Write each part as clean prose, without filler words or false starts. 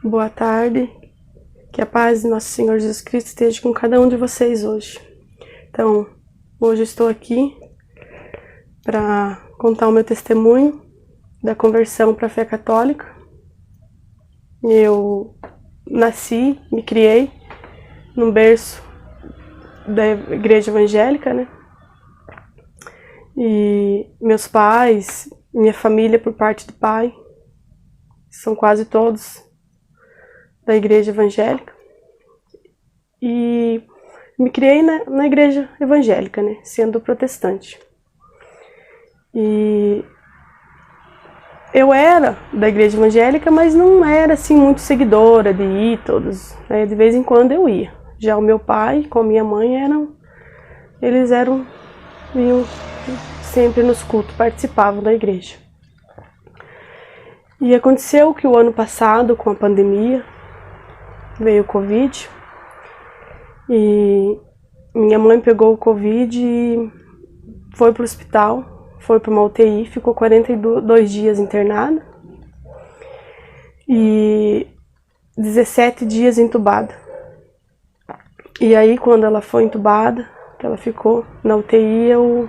Boa tarde, que a paz de nosso Senhor Jesus Cristo esteja com cada um de vocês hoje. Então, hoje eu estou aqui para contar o meu testemunho da conversão para a fé católica. Eu nasci, me criei num berço da igreja evangélica, né? E meus pais, minha família por parte de pai, são quase todos da igreja evangélica. E me criei na igreja evangélica, né? Sendo protestante. E eu era da igreja evangélica, mas não era assim muito seguidora de ir todos, né? De vez em quando eu ia. Já o meu pai com a minha mãe vinham sempre nos cultos, participavam da igreja. E aconteceu que o ano passado, com a pandemia, veio o Covid, e minha mãe pegou o Covid e foi para o hospital, foi para uma UTI, ficou 42 dias internada e 17 dias entubada. E aí, quando ela foi entubada, que ela ficou na UTI, eu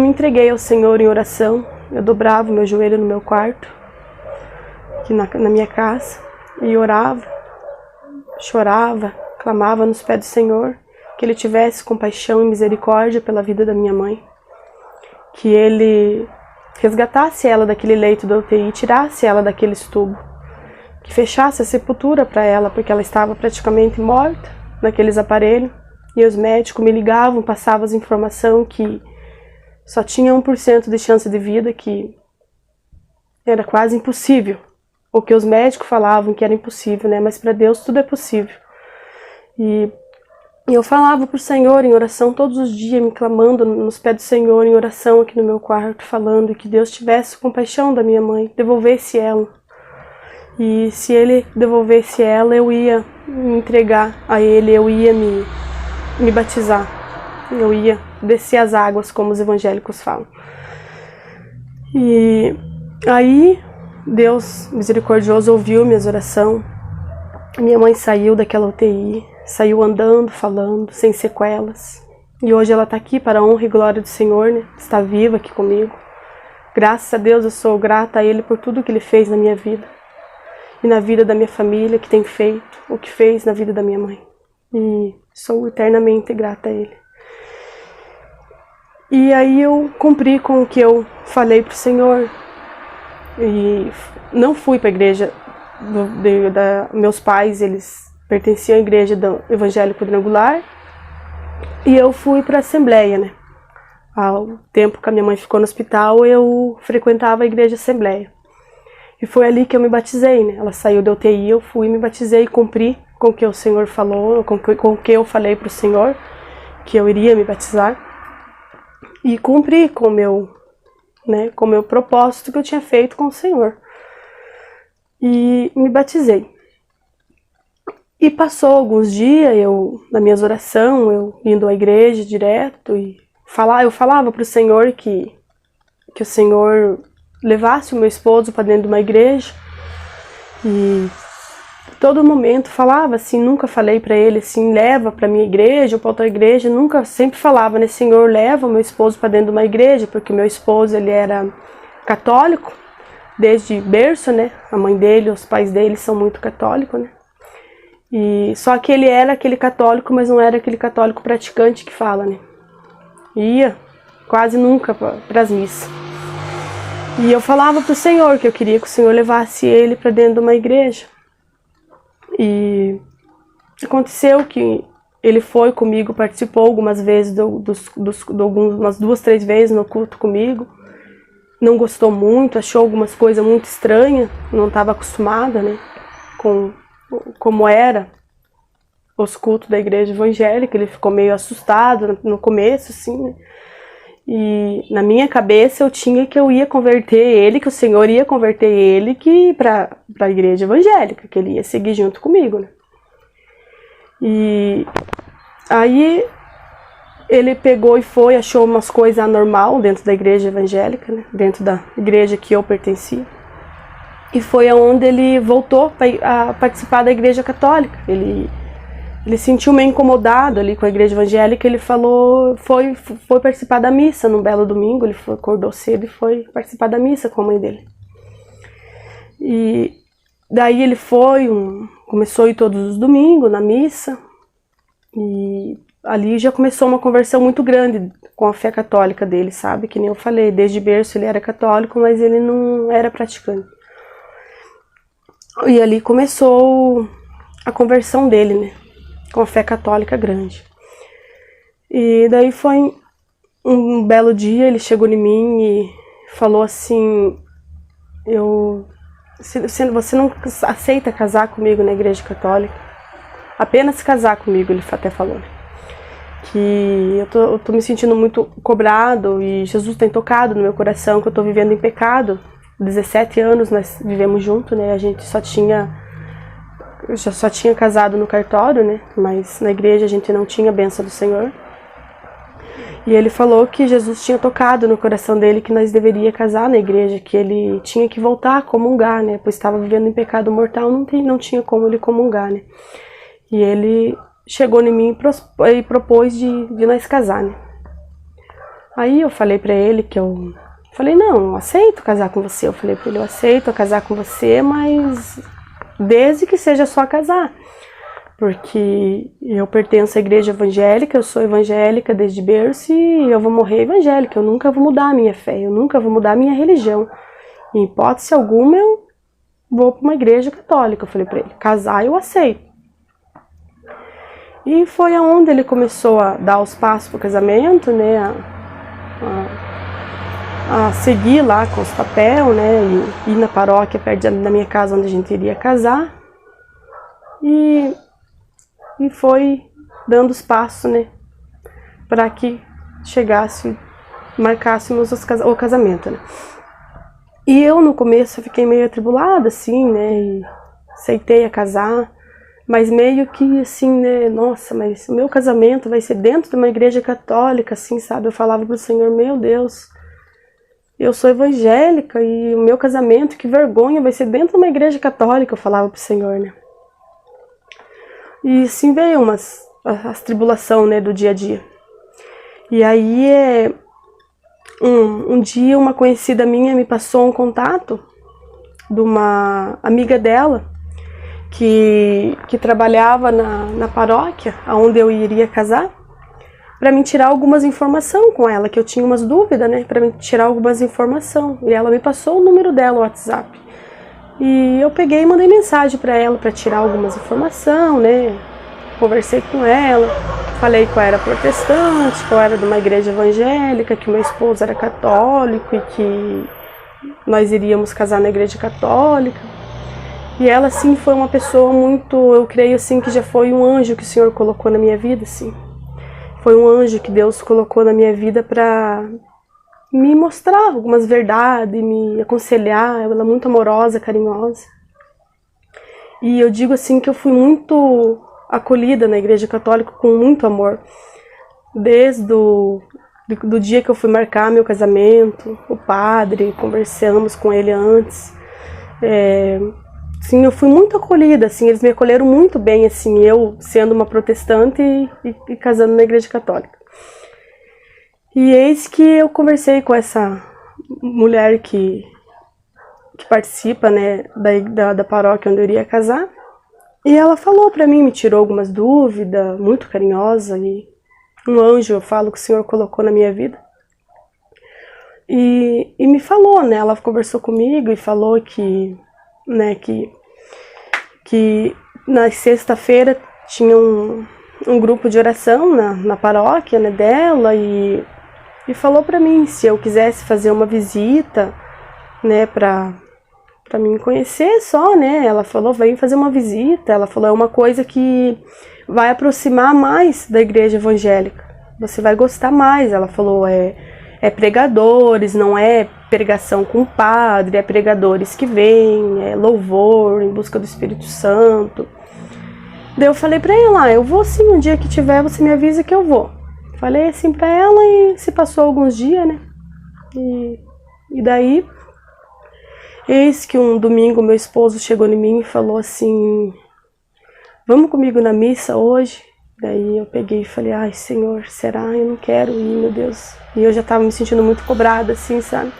me entreguei ao Senhor em oração. Eu dobrava o meu joelho no meu quarto, aqui na minha casa, e orava, chorava, clamava nos pés do Senhor, que Ele tivesse compaixão e misericórdia pela vida da minha mãe, que Ele resgatasse ela daquele leito da UTI, tirasse ela daquele tubo, que fechasse a sepultura para ela, porque ela estava praticamente morta naqueles aparelhos, e os médicos me ligavam, passavam as informações que só tinha 1% de chance de vida, que era quase impossível. O que os médicos falavam que era impossível, né? Mas para Deus tudo é possível. E eu falava para o Senhor em oração todos os dias, me clamando nos pés do Senhor em oração aqui no meu quarto, falando que Deus tivesse compaixão da minha mãe, devolvesse ela. E se Ele devolvesse ela, eu ia me entregar a Ele, eu ia me batizar. Eu ia descer as águas, como os evangélicos falam. E aí, Deus misericordioso ouviu minhas orações. Minha mãe saiu daquela UTI, saiu andando, falando, sem sequelas. E hoje ela está aqui para a honra e glória do Senhor, né? Está viva aqui comigo. Graças a Deus eu sou grata a Ele por tudo que Ele fez na minha vida. E na vida da minha família, que tem feito o que fez na vida da minha mãe. E sou eternamente grata a Ele. E aí eu cumpri com o que eu falei para o Senhor. E não fui para a igreja meus pais, eles pertenciam à igreja do evangélico quadrangular. E eu fui para a Assembleia, né? Ao tempo que a minha mãe ficou no hospital, eu frequentava a igreja Assembleia. E foi ali que eu me batizei, né? Ela saiu da UTI, eu fui, me batizei e cumpri com o que o Senhor falou, com o que eu falei para o Senhor, que eu iria me batizar. E cumpri com o meu propósito que eu tinha feito com o Senhor. E me batizei. E passou alguns dias, nas minhas orações, eu indo à igreja direto, e eu falava para o Senhor que o Senhor levasse o meu esposo para dentro de uma igreja. E todo momento falava assim, nunca falei para ele assim, leva para minha igreja ou para outra igreja, nunca, sempre falava, né, Senhor, leva o meu esposo para dentro de uma igreja, porque o meu esposo, ele era católico, desde berço, né, a mãe dele, os pais dele são muito católicos, né, e só que ele era aquele católico, mas não era aquele católico praticante que fala, né, ia quase nunca para as missas. E eu falava para o Senhor que eu queria que o Senhor levasse ele para dentro de uma igreja. E aconteceu que ele foi comigo, participou algumas vezes, umas 2, 3 vezes no culto comigo. Não gostou muito, achou algumas coisas muito estranhas, não estava acostumada, né, com como era os cultos da igreja evangélica. Ele ficou meio assustado no começo, assim, né? E na minha cabeça eu tinha que eu ia converter ele, que o Senhor ia converter ele para a igreja evangélica, que ele ia seguir junto comigo, né? E aí ele pegou e foi, achou umas coisas anormal dentro da igreja evangélica, né? Dentro da igreja que eu pertencia. E foi aonde ele voltou a participar da igreja católica. Ele sentiu meio incomodado ali com a igreja evangélica, ele falou, foi participar da missa num belo domingo, ele acordou cedo e foi participar da missa com a mãe dele. E daí ele começou a ir todos os domingos na missa, e ali já começou uma conversão muito grande com a fé católica dele, sabe? Que nem eu falei, desde berço ele era católico, mas ele não era praticante. E ali começou a conversão dele, né? Com a fé católica grande. E daí foi um belo dia, ele chegou em mim e falou assim, você não aceita casar comigo na igreja católica? Apenas casar comigo, ele até falou. Que eu tô me sentindo muito cobrado e Jesus tem tocado no meu coração, que eu tô vivendo em pecado. 17 anos nós vivemos juntos, né? A gente eu já só tinha casado no cartório, né? Mas na igreja a gente não tinha a bênção do Senhor. E ele falou que Jesus tinha tocado no coração dele que nós deveríamos casar na igreja, que ele tinha que voltar a comungar, né? Pois estava vivendo em pecado mortal, não tinha como ele comungar, né? E ele chegou em mim e propôs de nós casar, né? Aí eu falei pra ele que falei, não, eu aceito casar com você. Eu falei pra ele, eu aceito casar com você, mas desde que seja só casar. Porque eu pertenço à igreja evangélica, eu sou evangélica desde berço e eu vou morrer evangélica. Eu nunca vou mudar a minha fé, eu nunca vou mudar a minha religião. Em hipótese alguma, eu vou para uma igreja católica. Eu falei pra ele, casar eu aceito. E foi aonde ele começou a dar os passos pro casamento, né? A seguir lá com os papéis, né, e ir na paróquia perto da minha casa onde a gente iria casar. E foi dando os passos, né, para que marcássemos o casamento, né. E eu no começo fiquei meio atribulada, assim, né, e aceitei a casar, mas meio que assim, né, nossa, mas o meu casamento vai ser dentro de uma igreja católica, assim, sabe. Eu falava pro Senhor, meu Deus, eu sou evangélica e o meu casamento, que vergonha, vai ser dentro de uma igreja católica, eu falava pro Senhor, né. E assim veio as tribulações, né, do dia a dia. E aí, um dia uma conhecida minha me passou um contato de uma amiga dela, que trabalhava na paróquia, onde eu iria casar, para mim tirar algumas informações com ela, que eu tinha umas dúvidas, né, para mim tirar algumas informações. E ela me passou o número dela, o WhatsApp. E eu peguei e mandei mensagem para ela para tirar algumas informações, né. Conversei com ela, falei que eu era protestante, que eu era de uma igreja evangélica, que meu esposo era católico e que nós iríamos casar na igreja católica. E ela, assim, foi uma pessoa muito, eu creio, assim, que já foi um anjo que o Senhor colocou na minha vida, assim. Foi um anjo que Deus colocou na minha vida para me mostrar algumas verdades, me aconselhar. Ela é muito amorosa, carinhosa. E eu digo, assim, que eu fui muito acolhida na igreja católica com muito amor. Desde do dia que eu fui marcar meu casamento, o padre, conversamos com ele antes. Sim, eu fui muito acolhida, assim, eles me acolheram muito bem, assim, eu sendo uma protestante e casando na igreja católica. E eis que eu conversei com essa mulher que participa, né, da paróquia onde eu iria casar, e ela falou pra mim, me tirou algumas dúvidas, muito carinhosa, e um anjo, eu falo, que o Senhor colocou na minha vida. E me falou, né, ela conversou comigo e falou que na sexta-feira tinha um grupo de oração na paróquia, né, dela, e falou pra mim se eu quisesse fazer uma visita, né, pra me conhecer só, né. Ela falou, vem fazer uma visita. Ela falou, é uma coisa que vai aproximar mais da igreja evangélica, você vai gostar mais. Ela falou, é pregadores, não é pregação com o padre, é pregadores que vêm, é louvor em busca do Espírito Santo. Daí eu falei pra ela, eu vou sim, um dia que tiver você me avisa que eu vou. Falei assim pra ela e se passou alguns dias, né, e daí Eis que um domingo meu esposo chegou em mim e falou assim: vamos comigo na missa hoje? Daí eu peguei e falei: ai, Senhor, será? Eu não quero ir, meu Deus. E eu já estava me sentindo muito cobrada, assim, sabe?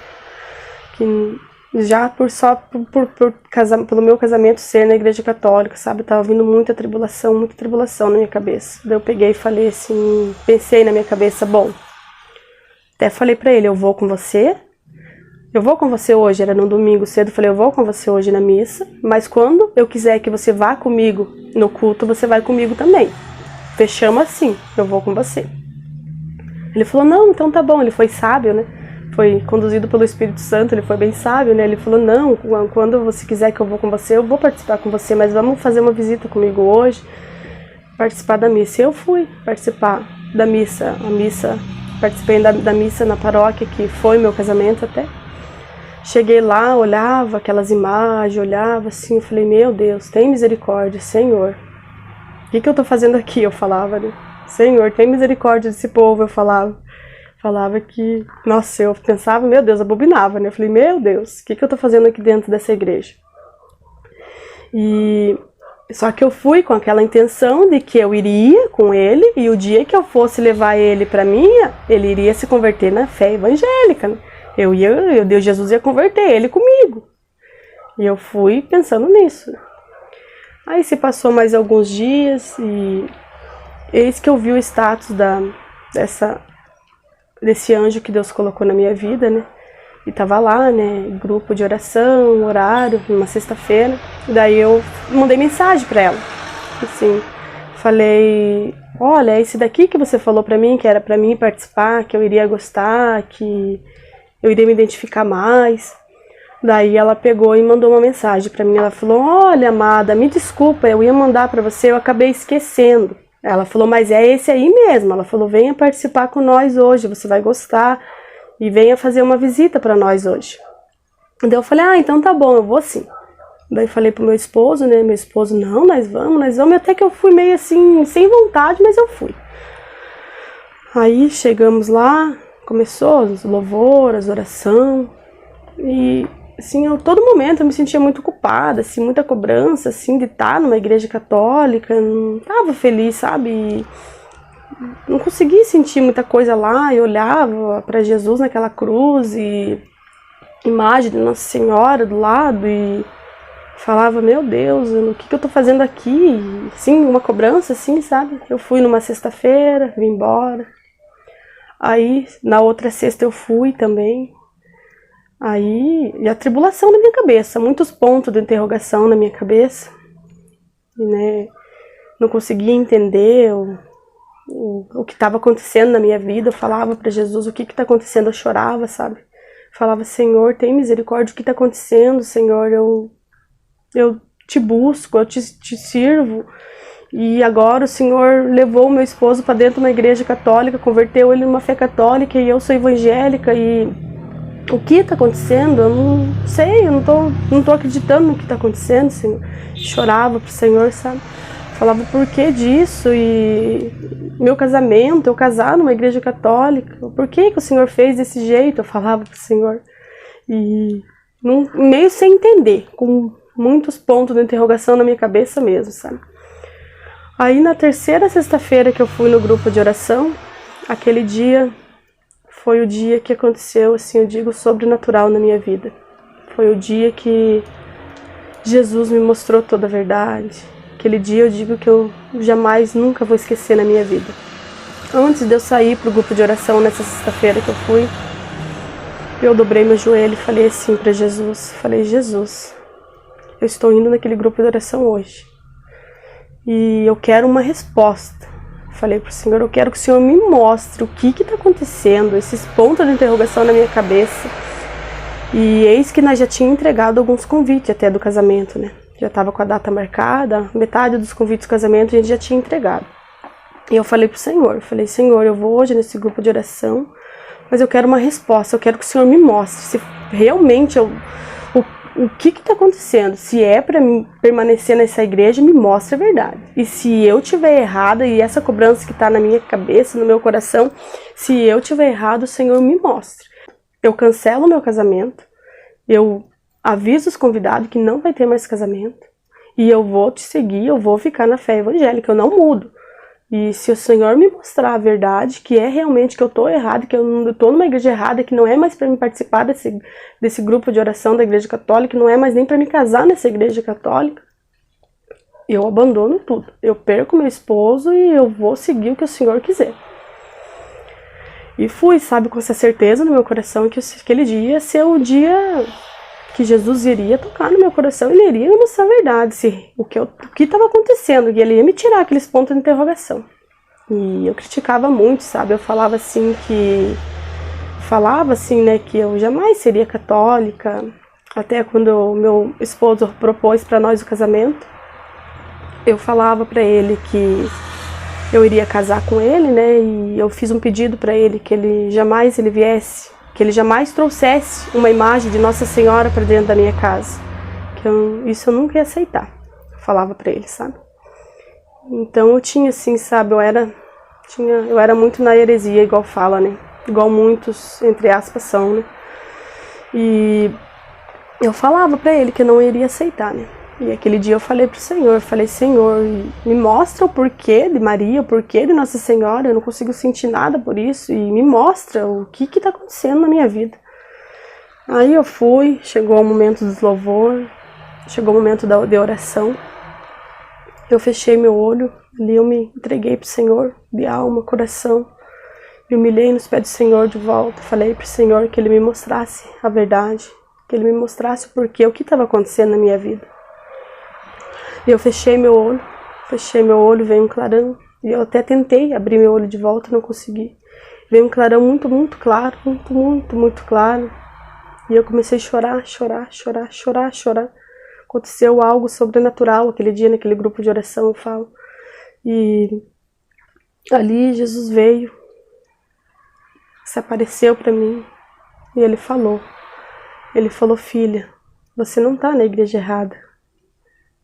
Que já pelo meu casamento ser na igreja católica, sabe? Tava vindo muita tribulação na minha cabeça. Daí eu peguei e falei assim, pensei na minha cabeça: bom, até falei pra ele: eu vou com você hoje, era no domingo cedo, falei: eu vou com você hoje na missa, mas quando eu quiser que você vá comigo no culto, você vai comigo também. Fechamos assim, eu vou com você. Ele falou: não, então tá bom. Ele foi sábio, né? Foi conduzido pelo Espírito Santo, ele foi bem sábio, né? Ele falou: não, quando você quiser que eu vou com você, eu vou participar com você, mas vamos fazer uma visita comigo hoje, participar da missa. E eu fui participar da missa, participei da missa na paróquia, que foi meu casamento até. Cheguei lá, olhava aquelas imagens, olhava assim, eu falei: meu Deus, tem misericórdia, Senhor. O que eu tô fazendo aqui? Eu falava, né? Senhor, tem misericórdia desse povo, eu falava. Falava que, nossa, eu pensava, meu Deus, abominava, né? Eu falei: meu Deus, o que eu tô fazendo aqui dentro dessa igreja? Só que eu fui com aquela intenção de que eu iria com ele, e o dia que eu fosse levar ele pra mim, ele iria se converter na fé evangélica, né? Deus, Jesus ia converter ele comigo. E eu fui pensando nisso. Aí se passou mais alguns dias e eis que eu vi o status desse anjo que Deus colocou na minha vida, né? E tava lá, né? Grupo de oração, horário, numa sexta-feira. Daí eu mandei mensagem pra ela. Assim, falei: olha, é esse daqui que você falou pra mim, que era pra mim participar, que eu iria gostar, que eu iria me identificar mais. Daí ela pegou e mandou uma mensagem pra mim. Ela falou: olha, amada, me desculpa, eu ia mandar pra você, eu acabei esquecendo. Ela falou: mas é esse aí mesmo. Ela falou: venha participar com nós hoje, você vai gostar, e venha fazer uma visita pra nós hoje. Daí eu falei: ah, então tá bom, eu vou sim. Daí falei pro meu esposo, né? Meu esposo: não, nós vamos. Até que eu fui meio assim, sem vontade, mas eu fui. Aí chegamos lá, começou os louvores, as oração, e assim, todo momento eu me sentia muito culpada, assim, muita cobrança, assim, de estar numa igreja católica, não tava feliz, sabe? E não conseguia sentir muita coisa lá, eu olhava para Jesus naquela cruz e imagem de Nossa Senhora do lado e falava: meu Deus, o que eu tô fazendo aqui? Sim, uma cobrança, assim, sabe? Eu fui numa sexta-feira, vim embora. Aí, na outra sexta eu fui também. Aí, e a tribulação na minha cabeça, muitos pontos de interrogação na minha cabeça, né? Não conseguia entender o que estava acontecendo na minha vida. Eu falava para Jesus: o que está acontecendo? Eu chorava, sabe? Falava: Senhor, tem misericórdia, o que está acontecendo, Senhor? Eu te busco, eu te sirvo. E agora o Senhor levou o meu esposo para dentro de uma igreja católica, converteu ele numa fé católica, e eu sou evangélica, e o que está acontecendo? Eu não sei, eu não tô acreditando no que está acontecendo, Senhor. Chorava pro Senhor, sabe? Falava: por que disso? E meu casamento, eu casar numa igreja católica, por que o Senhor fez desse jeito? Eu falava pro Senhor. E meio sem entender, com muitos pontos de interrogação na minha cabeça mesmo, sabe? Aí na terceira sexta-feira que eu fui no grupo de oração, aquele dia foi o dia que aconteceu, assim, eu digo, sobrenatural na minha vida. Foi o dia que Jesus me mostrou toda a verdade. Aquele dia eu digo que eu jamais, nunca vou esquecer na minha vida. Antes de eu sair pro grupo de oração nessa sexta-feira que eu fui, eu dobrei meu joelho e falei assim para Jesus. Falei: Jesus, eu estou indo naquele grupo de oração hoje. E eu quero uma resposta. Falei pro Senhor: eu quero que o Senhor me mostre o que está acontecendo, esses pontos de interrogação na minha cabeça. E eis que nós já tínhamos entregado alguns convites até do casamento, né? Já estava com a data marcada, metade dos convites do casamento a gente já tinha entregado. E eu falei pro Senhor, Senhor, eu vou hoje nesse grupo de oração, mas eu quero uma resposta, eu quero que o Senhor me mostre se realmente o que está acontecendo. Se é para mim permanecer nessa igreja, me mostre a verdade. E se eu tiver errada, e essa cobrança que está na minha cabeça, no meu coração, se eu tiver errado, o Senhor me mostre. Eu cancelo o meu casamento, eu avisa os convidados que não vai ter mais casamento. E eu vou te seguir, eu vou ficar na fé evangélica, eu não mudo. E se o Senhor me mostrar a verdade, que é realmente que eu tô errado, que eu tô numa igreja errada, que não é mais para me participar desse grupo de oração da igreja católica, que não é mais nem para me casar nessa igreja católica, eu abandono tudo. Eu perco meu esposo e eu vou seguir o que o Senhor quiser. E fui, sabe, com essa certeza no meu coração que aquele dia ia ser o dia que Jesus iria tocar no meu coração, ele iria me mostrar a verdade, o que estava acontecendo, e ele ia me tirar aqueles pontos de interrogação. E eu criticava muito, sabe, eu falava assim, né, que eu jamais seria católica, até quando o meu esposo propôs para nós o casamento, eu falava para ele que eu iria casar com ele, né, e eu fiz um pedido para ele que ele jamais viesse, que ele jamais trouxesse uma imagem de Nossa Senhora para dentro da minha casa. Isso eu nunca ia aceitar. Eu falava para ele, sabe? Então eu tinha assim, sabe, eu era muito na heresia, igual fala, né? Igual muitos, entre aspas, são, né? E eu falava para ele que eu não iria aceitar, né? E aquele dia eu falei pro Senhor, eu falei, Senhor, me mostra o porquê de Maria, o porquê de Nossa Senhora, eu não consigo sentir nada por isso, e me mostra o que tá acontecendo na minha vida. Aí eu fui, chegou o momento dos louvor, chegou o momento de oração, eu fechei meu olho, ali eu me entreguei pro Senhor, de alma, coração, me humilhei nos pés do Senhor de volta, falei pro Senhor que Ele me mostrasse a verdade, que Ele me mostrasse o porquê, o que estava acontecendo na minha vida. E eu fechei meu olho, veio um clarão, e eu até tentei abrir meu olho de volta, não consegui. Veio um clarão muito, muito claro, muito, muito, muito claro, e eu comecei a chorar. Aconteceu algo sobrenatural aquele dia, naquele grupo de oração, eu falo. E ali Jesus veio, se apareceu para mim, e Ele falou, filha, você não tá na igreja errada.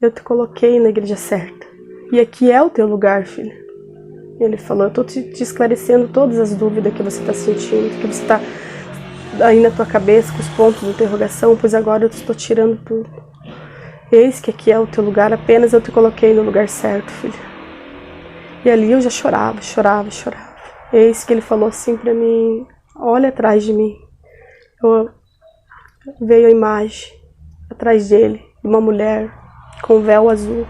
Eu te coloquei na igreja certa. E aqui é o teu lugar, filha. Ele falou, eu estou te esclarecendo todas as dúvidas que você está sentindo, que você está aí na tua cabeça com os pontos de interrogação, pois agora eu estou tirando tudo. Eis que aqui é o teu lugar, apenas eu te coloquei no lugar certo, filha. E ali eu já chorava. Eis que ele falou assim para mim, olha atrás de mim. Veio a imagem atrás dele, de uma mulher com véu azul,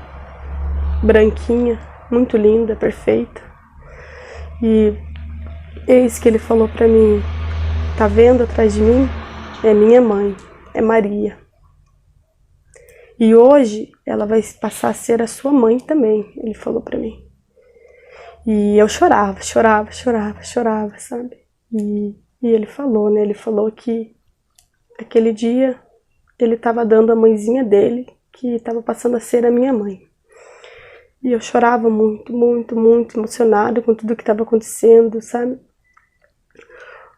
branquinha, muito linda, perfeita. E eis que ele falou para mim, tá vendo atrás de mim? É minha mãe, é Maria. E hoje ela vai passar a ser a sua mãe também, ele falou para mim. E eu chorava, sabe? E ele falou, né? Ele falou que aquele dia ele estava dando a mãezinha dele, que estava passando a ser a minha mãe. E eu chorava muito, muito, muito emocionada com tudo que estava acontecendo, sabe?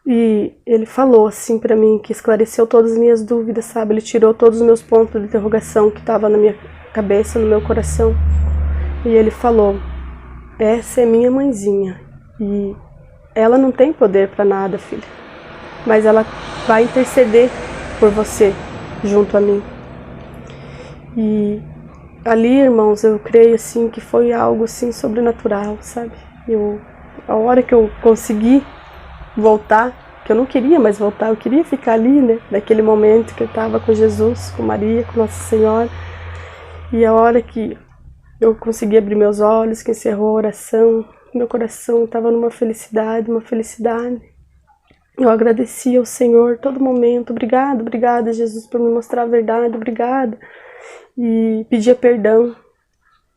E ele falou assim para mim, que esclareceu todas as minhas dúvidas, sabe? Ele tirou todos os meus pontos de interrogação que estavam na minha cabeça, no meu coração. E ele falou, essa é minha mãezinha. E ela não tem poder para nada, filha. Mas ela vai interceder por você, junto a mim. E ali, irmãos, eu creio assim que foi algo assim sobrenatural, sabe? A hora que eu consegui voltar, que eu não queria mais voltar, eu queria ficar ali, né? Naquele momento que eu estava com Jesus, com Maria, com Nossa Senhora. E a hora que eu consegui abrir meus olhos, que encerrou a oração, meu coração estava numa felicidade, Eu agradeci ao Senhor todo momento. Obrigada, Jesus, por me mostrar a verdade, obrigada. E pedia perdão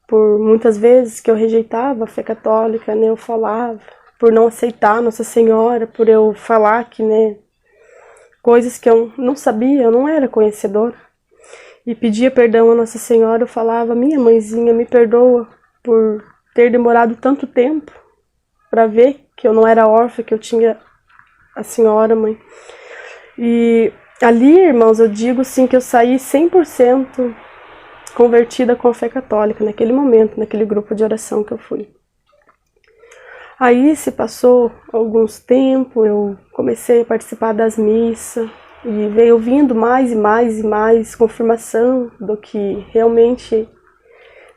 por muitas vezes que eu rejeitava a fé católica, né? Eu falava, por não aceitar Nossa Senhora, por eu falar que, né, coisas que eu não sabia, eu não era conhecedora. E pedia perdão a Nossa Senhora, eu falava, minha mãezinha, me perdoa por ter demorado tanto tempo para ver que eu não era órfã, que eu tinha a senhora, mãe. E ali, irmãos, eu digo sim que eu saí 100% convertida com a fé católica, naquele momento, naquele grupo de oração que eu fui. Aí se passou alguns tempos, eu comecei a participar das missas, E veio vindo mais e mais e mais confirmação do que realmente,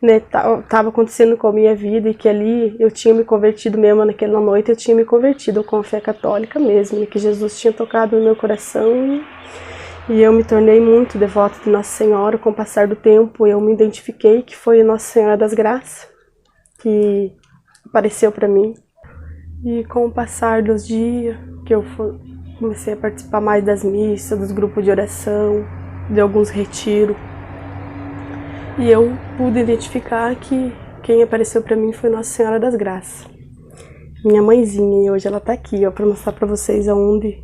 né, estava acontecendo com a minha vida, e que ali eu tinha me convertido mesmo naquela noite, eu tinha me convertido com a fé católica mesmo, e que Jesus tinha tocado no meu coração, e eu me tornei muito devota de Nossa Senhora. Com o passar do tempo eu me identifiquei que foi Nossa Senhora das Graças que apareceu para mim, e com o passar dos dias que eu comecei a participar mais das missas, dos grupos de oração, de alguns retiros, e eu pude identificar que quem apareceu para mim foi Nossa Senhora das Graças, minha mãezinha, e hoje ela tá aqui, ó, para mostrar para vocês aonde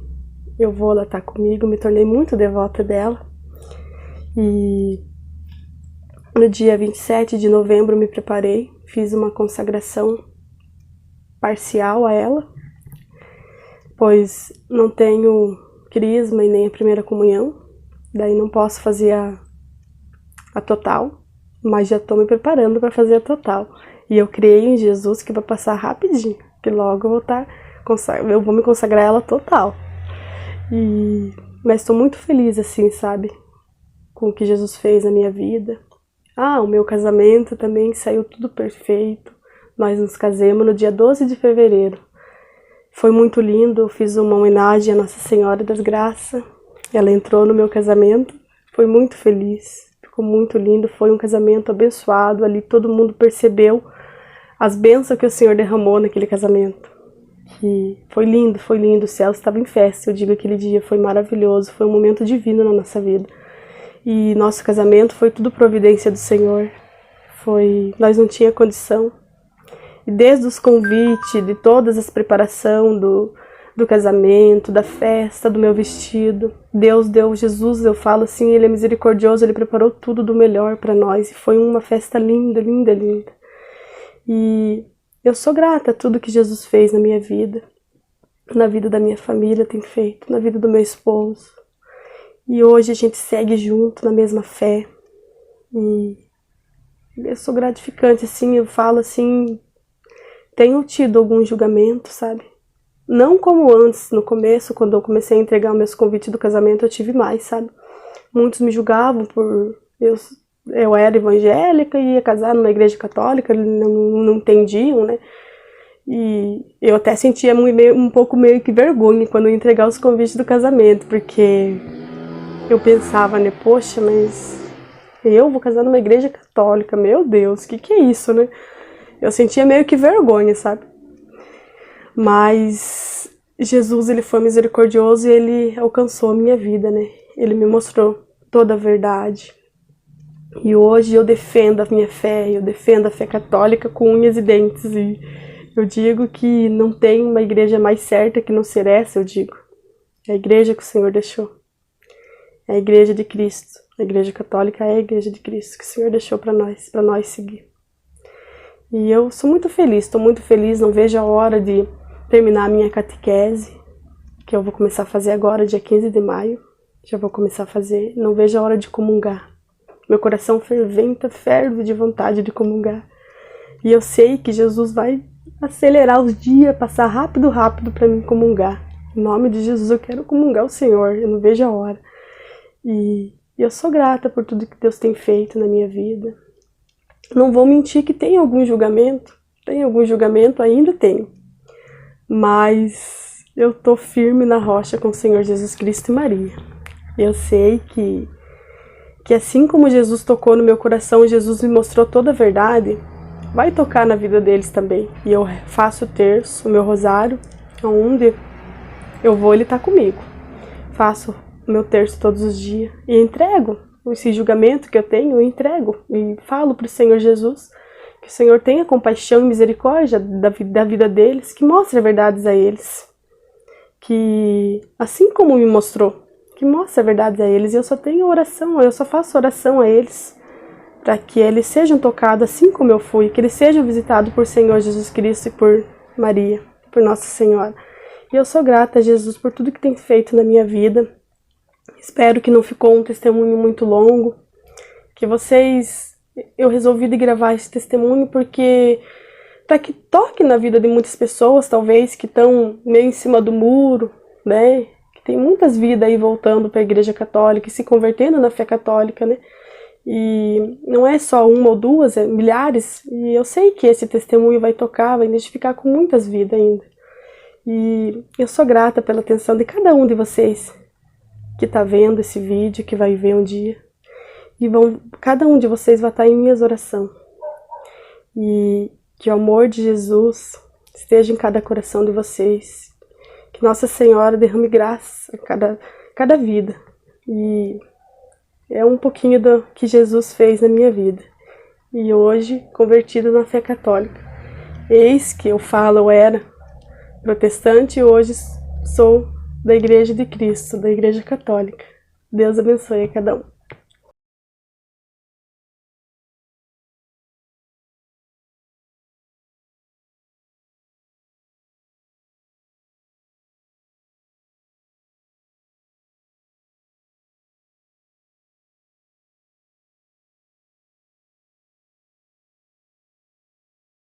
eu vou, ela tá comigo. Me tornei muito devota dela, e no dia 27 de novembro me preparei, fiz uma consagração parcial a ela, pois não tenho crisma e nem a primeira comunhão, daí não posso fazer a total, mas já estou me preparando para fazer a total. E eu creio em Jesus que vai passar rapidinho, que logo eu vou me consagrar ela total. Mas estou muito feliz assim, sabe, com o que Jesus fez na minha vida. O meu casamento também saiu tudo perfeito. Nós nos casamos no dia 12 de fevereiro. Foi muito lindo, eu fiz uma homenagem à Nossa Senhora das Graças. Ela entrou no meu casamento, foi muito feliz. Ficou muito lindo, foi um casamento abençoado. Ali todo mundo percebeu as bênçãos que o Senhor derramou naquele casamento. E foi lindo, o céu estava em festa. Eu digo, aquele dia foi maravilhoso, foi um momento divino na nossa vida. E nosso casamento foi tudo providência do Senhor. Nós não tínhamos condição. E desde os convites, de todas as preparações do casamento, da festa, do meu vestido, Deus deu, Jesus, eu falo assim, Ele é misericordioso, Ele preparou tudo do melhor para nós. E foi uma festa linda, linda, linda. E eu sou grata a tudo que Jesus fez na minha vida, na vida da minha família tem feito, na vida do meu esposo. E hoje a gente segue junto na mesma fé. E eu sou gratificante, assim, eu falo assim, tenho tido algum julgamento, sabe? Não como antes, no começo, quando eu comecei a entregar meus convites do casamento, eu tive mais, sabe? Muitos me julgavam por... Eu era evangélica e ia casar numa igreja católica, não entendiam, né? E eu até sentia um pouco meio que vergonha quando eu ia entregar os convites do casamento, porque eu pensava, né? Poxa, mas eu vou casar numa igreja católica, meu Deus, que é isso, né? Eu sentia meio que vergonha, sabe? Mas Jesus, Ele foi misericordioso e Ele alcançou a minha vida, né? Ele me mostrou toda a verdade. E hoje eu defendo a minha fé, eu defendo a fé católica com unhas e dentes. E eu digo que não tem uma igreja mais certa que não ser essa, eu digo. É a igreja que o Senhor deixou. É a igreja de Cristo. A igreja católica é a igreja de Cristo que o Senhor deixou para nós seguir. E eu sou muito feliz, estou muito feliz, não vejo a hora de terminar a minha catequese, que eu vou começar a fazer agora, dia 15 de maio. Já vou começar a fazer, não vejo a hora de comungar. Meu coração ferve de vontade de comungar. E eu sei que Jesus vai acelerar os dias, passar rápido para mim comungar. Em nome de Jesus eu quero comungar o Senhor, eu não vejo a hora. E eu sou grata por tudo que Deus tem feito na minha vida. Não vou mentir que tem algum julgamento, ainda tenho. Mas eu tô firme na rocha com o Senhor Jesus Cristo e Maria. Eu sei que assim como Jesus tocou no meu coração, Jesus me mostrou toda a verdade, vai tocar na vida deles também. E eu faço o terço, o meu rosário, onde eu vou, Ele tá comigo. Faço o meu terço todos os dias e entrego esse julgamento que eu tenho, eu entrego e falo para o Senhor Jesus que o Senhor tenha compaixão e misericórdia da vida deles, que mostre verdades a eles, que assim como me mostrou, que mostre verdades a eles. Eu só tenho oração, eu só faço oração a eles, para que eles sejam tocados assim como eu fui, que eles sejam visitados por Senhor Jesus Cristo e por Maria, por Nossa Senhora. E eu sou grata a Jesus por tudo que tem feito na minha vida. Espero que não ficou um testemunho muito longo, que eu resolvi de gravar esse testemunho porque para que toque na vida de muitas pessoas, talvez, que estão meio em cima do muro, né? Que tem muitas vidas aí voltando para a Igreja Católica e se convertendo na fé católica, né? E não é só uma ou duas, é milhares. E eu sei que esse testemunho vai tocar, vai identificar com muitas vidas ainda. E eu sou grata pela atenção de cada um de vocês que está vendo esse vídeo, que vai ver um dia. E cada um de vocês vai estar em minhas orações. E que o amor de Jesus esteja em cada coração de vocês. Que Nossa Senhora derrame graça a cada vida. E é um pouquinho do que Jesus fez na minha vida. E hoje, convertida na fé católica. Eis que eu era protestante e hoje sou da Igreja de Cristo, da Igreja Católica. Deus abençoe a cada um.